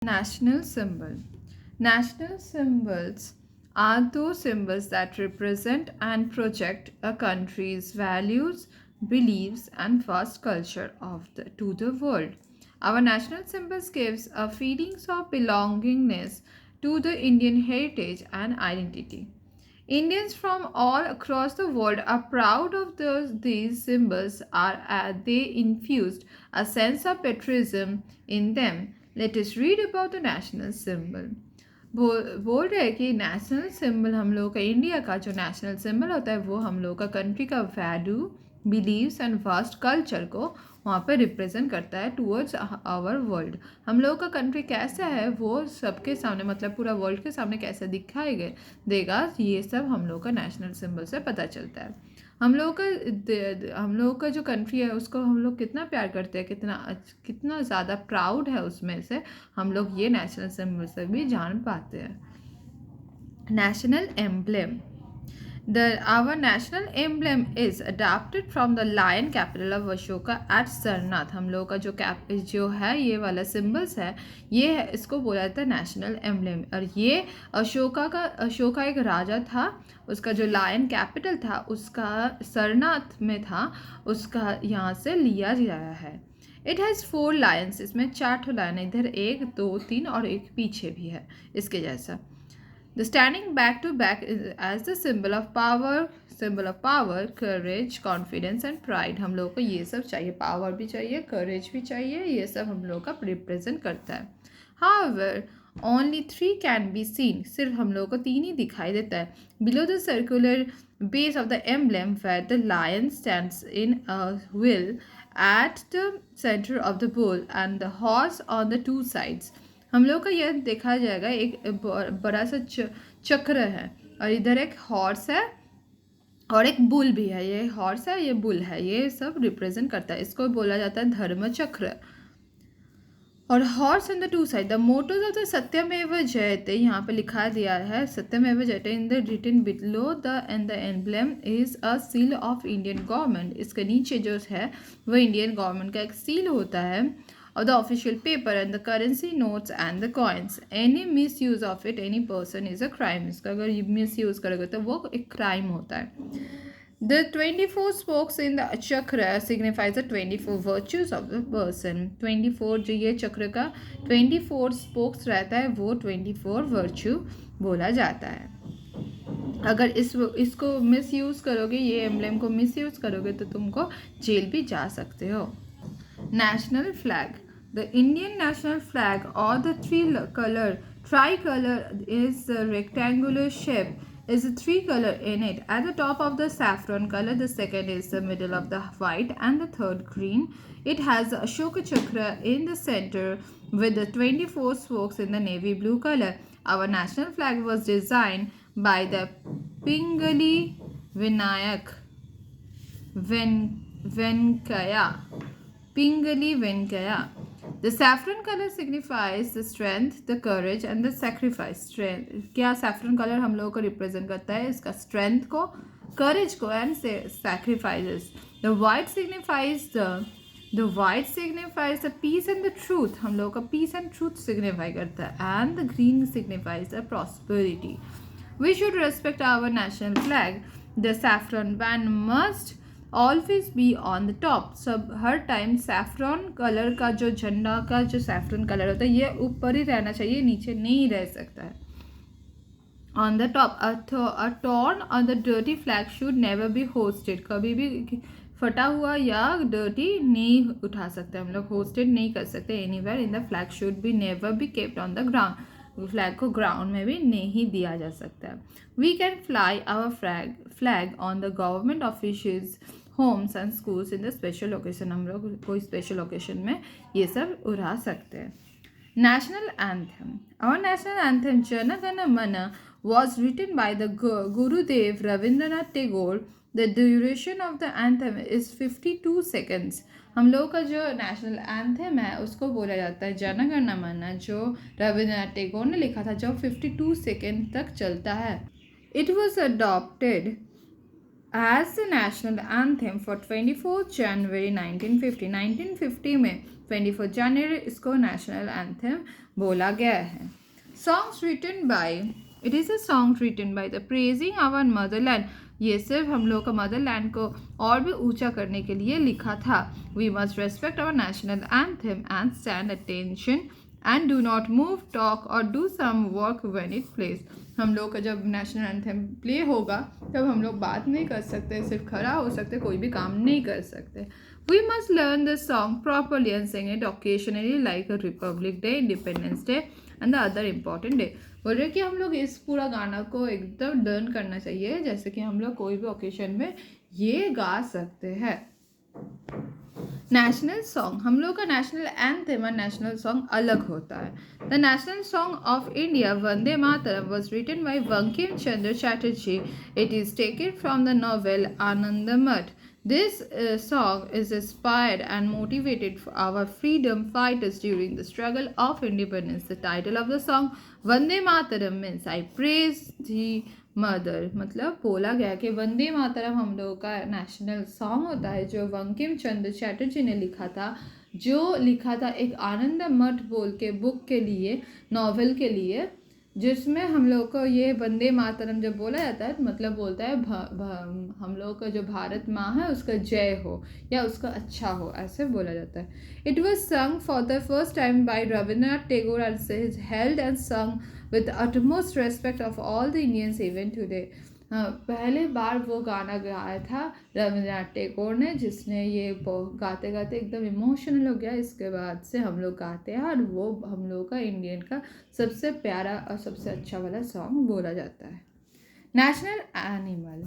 National symbol. National symbols are those symbols that represent and project a country's values, beliefs, and vast culture to the world. Our national symbols gives a feelings of belongingness to the Indian heritage and identity. Indians from all across the world are proud of these symbols they infused a sense of patriotism in them. Let us read about the national symbol. बोल रहे हैं कि national symbol हम लोग का India का जो national symbol होता है वो हम लोग का कंट्री का value believes and vast culture को वहाँ पे रिप्रेजेंट करता है टूवर्ड्स आवर वर्ल्ड. हम लोग का कंट्री कैसा है वो सबके सामने मतलब पूरा वर्ल्ड के सामने कैसे दिखाई देगा ये सब हम लोग का नेशनल सिंबल से पता चलता है. हम लोग का जो कंट्री है उसको हम लोग कितना प्यार करते हैं, कितना ज़्यादा प्राउड है उसमें से हम लोग ये नेशनल सिंबल से भी जान पाते हैं. National emblem. Our national emblem is adapted from the lion capital of Ashoka at Sarnath. हम लोग का जो है ये वाला सिम्बल्स है ये है इसको बोला जाता है नेशनल एम्ब्लेम. और ये अशोका एक राजा था, उसका जो लायन कैपिटल था उसका सरनाथ में था, उसका यहाँ से लिया गया है. It has 4 Lions. इसमें 4 लायन, इधर 1 2 3 और एक पीछे भी है इसके जैसा. The standing back to back is as the symbol of power, courage, confidence and pride. हम लोग को ये सब चाहिए, पावर भी चाहिए, courage भी चाहिए, ये सब हम लोग का रिप्रेजेंट करता है. However, only 3 can be seen. सिर्फ हम लोग को 3 ही दिखाई देता है. Below the circular base of the emblem where the lion stands in a wheel at the center of the bowl and the horse on the 2 sides. हम लोग का यह देखा जाएगा एक बड़ा सा चक्र है और इधर एक हॉर्स है और एक बुल भी है. ये हॉर्स है, ये बुल है, ये सब रिप्रेजेंट करता है. इसको बोला जाता है धर्म चक्र. और horse on the 2 side. The mottos of the Satyameva Jayate यहाँ पे लिखा दिया है Satyameva Jayate in the written below the and the emblem is a seal of Indian government. इसके नीचे जो है वो इंडियन गवर्नमेंट का एक सील होता है of the official paper and the currency notes and the coins. Any misuse of it, any person is a crime. इसका अगर misuse करोगे तो वो एक crime होता है. The 24 spokes in the chakra signifies the 24 virtues of the person. 24 जो ये चक्र का 24 spokes रहता है वो 24 virtue बोला जाता है. अगर इसको misuse करोगे, ये एम्ब्लेम को misuse करोगे तो तुमको जेल भी जा सकते हो. National flag. The Indian national flag or the tricolor is a rectangular shape. Is a 3 color in it. At the top of the saffron color, the second is the middle of the white and the third green. It has the Ashoka chakra in the center with the 24 spokes in the navy blue color. Our national flag was designed by the Pingali Vinayak Venkaya. Pingali Venkaya. The saffron color signifies the strength, the courage and the sacrifice. Strength क्या saffron color हम लोगों को represent करता है, इसका strength को, courage को and sacrifices. The white signifies the peace and the truth. हम लोगों का peace and truth signify करता है. And the green signifies the prosperity. We should respect our national flag. The saffron band must always be on the top. सब हर time saffron colour का जो झंडा का जो सैफ्रॉन कलर होता है ये ऊपर ही रहना चाहिए, नीचे नहीं रह सकता है. On the top. A torn on the dirty flag should never be hosted. कभी भी फटा हुआ या डर्टी नहीं उठा सकते हम लोग, होस्टेड नहीं कर सकते. Anywhere in the flag should be never be kept on the ground. Flag को ग्राउंड में भी नहीं दिया जा सकता है. We can fly our flag on the government officials homes and schools in the special occasion. हम लोग कोई स्पेशल ओकेजन में ये सब उड़ा सकते हैं. National anthem. Our national anthem Jana Gana मन was written by the Gurudev Rabindranath Tagore. The duration of the anthem is 52 seconds. हम लोग का जो नेशनल एंथम है उसको बोला जाता है जन गण मन, जो रविंद्रनाथ टैगोर ने लिखा था, जो 52 सेकेंड तक चलता है. It was adopted as the national anthem for 24 January 1950. 1950 में 24 जनवरी इसको नेशनल एंथम बोला गया है. Songs written by, it is a song written by the praising our motherland. ये सिर्फ हम लोग का मदरलैंड को और भी ऊंचा करने के लिए लिखा था. We must respect our national anthem and stand attention and do not move, talk or do some work when it plays. हम लोग का जब नेशनल एंथम प्ले होगा तब हम लोग बात नहीं कर सकते, सिर्फ खड़ा हो सकते, कोई भी काम नहीं कर सकते. We must learn the song properly and sing it occasionally like a Republic Day, Independence Day and the other important day. बोल रहे कि हम लोग इस पूरा गाना को एकदम लर्न करना चाहिए जैसे कि हम लोग कोई भी ओकेशन में ये गा सकते हैं. नेशनल सॉन्ग, हम लोग का नेशनल एंथम और नेशनल सॉन्ग अलग होता है. The national song of India Vande Mataram was written by Bankim Chandra Chatterjee. It is taken from the novel Anandamath. This song is inspired and motivated for our freedom fighters during the struggle of independence. The title of the song Vande Mataram means I praise the mother. मतलब बोला गया कि वंदे मातरम हम लोगों का national song होता है जो बंकिम चंद्र चैटर्जी ने लिखा था, जो लिखा था एक आनंद मठ बोल के बुक के लिए, नॉवेल के लिए, जिसमें हम लोग को ये वंदे मातरम जब बोला जाता है मतलब बोलता है हम लोग का जो भारत माँ है उसका जय हो या उसका अच्छा हो, ऐसे बोला जाता है. It was sung for the first time by Rabindranath Tagore and is held and sung with utmost respect of all the Indians even today. पहले बार वो गाना गाया था रविन्द्रनाथ टैगोर ने, जिसने ये गाते गाते एकदम इमोशनल हो गया. इसके बाद से हम लोग गाते हैं और वो हम लोग का इंडियन का सबसे प्यारा और सबसे अच्छा वाला सॉन्ग बोला जाता है. National animal,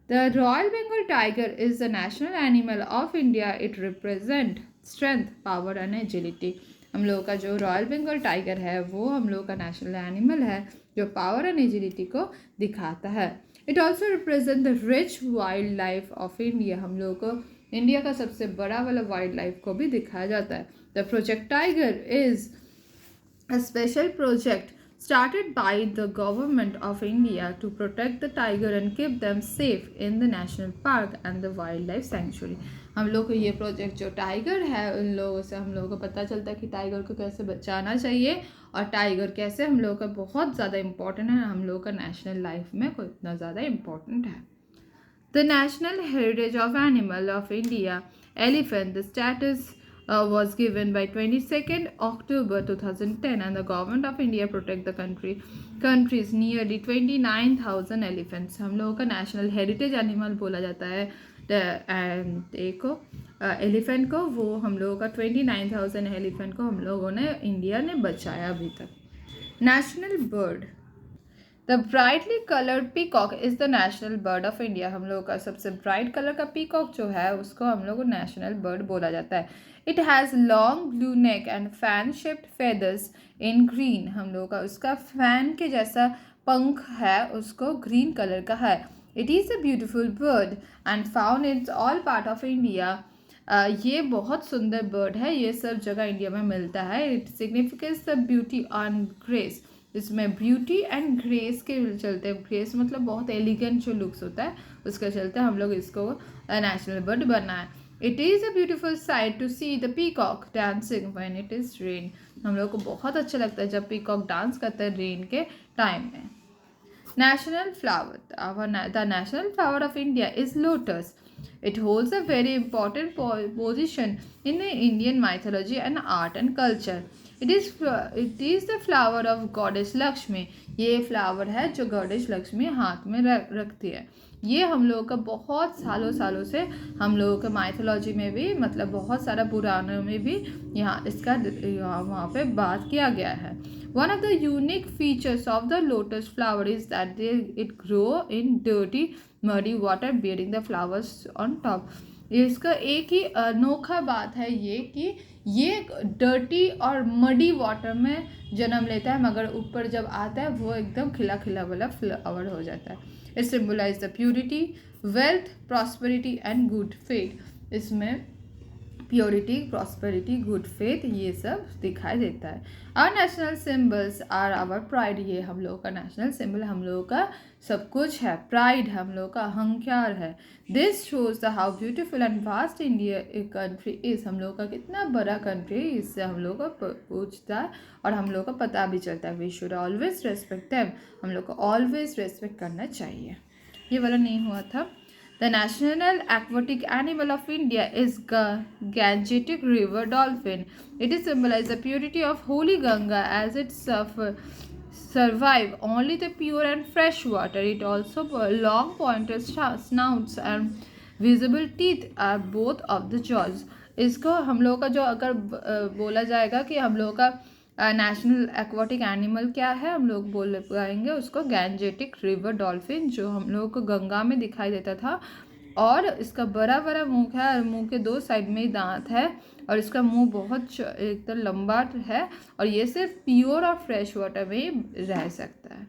the royal Bengal tiger is the national animal of India. It represent strength, power and agility. हम लोग का जो रॉयल बंगाल टाइगर है वो हम लोग का नेशनल एनिमल है जो पावर एंड एजिलिटी को दिखाता है. It also represent the rich wild life of India. हम लोग को इंडिया का सबसे बड़ा वाला वाइल्ड लाइफ को भी दिखाया जाता है. The project tiger is a special project started by the government of India to protect the tiger and keep them safe in the national park and the wildlife sanctuary. हम लोग को ये project जो टाइगर है उन लोगों से हम लोगों को पता चलता है कि टाइगर को कैसे बचाना चाहिए और टाइगर कैसे हम लोगों का बहुत ज़्यादा इम्पोर्टेंट है, हम लोगों का नेशनल लाइफ में को इतना ज़्यादा इम्पोर्टेंट है. The National Heritage of Animal of India, elephant, the status was given by 22nd October 2010 and the government of India protect the country's nearly 29,000 elephants. हम लोगों का नेशनल हेरिटेज एनिमल बोला जाता है देखो एलिफेंट को, वो हम लोगों का 29,000 एलिफेंट को हम लोगों ने इंडिया ने बचाया अभी तक. National bird, the brightly coloured peacock is the national bird of India. हम लोग का सबसे ब्राइट कलर का पीकॉक जो है उसको हम लोग को नेशनल बर्ड बोला जाता है. It has long blue neck and fan shaped feathers in green. हम लोग का उसका फैन के जैसा पंख है, उसको ग्रीन कलर का है. It is a beautiful bird and found it's all part of India. ये बहुत सुंदर बर्ड है, ये सब जगह इंडिया में मिलता है. It significance the beauty and grace. इसमें ब्यूटी एंड ग्रेस के चलते, ग्रेस मतलब बहुत एलिगेंट जो लुक्स होता है उसके चलते हम लोग इसको नेशनल बर्ड बनाए. It is a beautiful sight to see the peacock dancing when it is rain. हम लोग को बहुत अच्छा लगता है जब पीकॉक डांस करता है रेन के टाइम में. National flower, the national flower of India is lotus. It holds a very important position in the Indian mythology and art and culture. It is the flower of goddess Lakshmi. ये flower है जो goddess Lakshmi हाथ में रखती है. ये हम लोगों का बहुत सालों से हम लोगों के माइथोलॉजी में भी मतलब बहुत सारा पुराणों में भी यहाँ इसका वहाँ पे बात किया गया है. One of the unique features of the lotus flower is that it grow in dirty muddy water bearing the flowers on top. इसका एक ही अनोखा बात है ये कि ये डर्टी और मडी वाटर में जन्म लेता है मगर ऊपर जब आता है वो एकदम खिला खिला वाला फ्लावर हो जाता है. It symbolize the purity, wealth, prosperity and good faith. इसमें प्योरिटी, प्रॉस्पेरिटी, गुड फेथ, ये सब दिखाई देता है। Our national symbols are our pride, ये हम लोगों का नेशनल सिंबल हम लोगों का सब कुछ है, प्राइड है, हम लोगों का अहंकार है। This shows the how beautiful and vast India a country is, हम लोगों का कितना बड़ा कंट्री, इससे हम लोग को पूछता है और हम लोग को पता भी चलता है। We should always respect them, हम लोग को ऑलवेज रेस्पेक्ट करना चाहिए। ये वाला नहीं हुआ था। The national aquatic animal of India is Gangetic river dolphin. It is symbolized the purity of holy Ganga as it survive only the pure and fresh water. It also long pointed snouts and visible teeth are both of the jaws. इसको हम लोग का जो अगर बोला जाएगा कि हम लोग का नेशनल एक्वाटिक एनिमल क्या है, हम लोग बोल पाएंगे उसको गैंजेटिक रिवर डॉल्फिन, जो हम लोग को गंगा में दिखाई देता था। और इसका बड़ा बड़ा मुंह है और मुंह के 2 साइड में ही दांत है और इसका मुंह बहुत एकदम लंबा है और ये सिर्फ प्योर और फ्रेश वाटर में ही रह सकता है।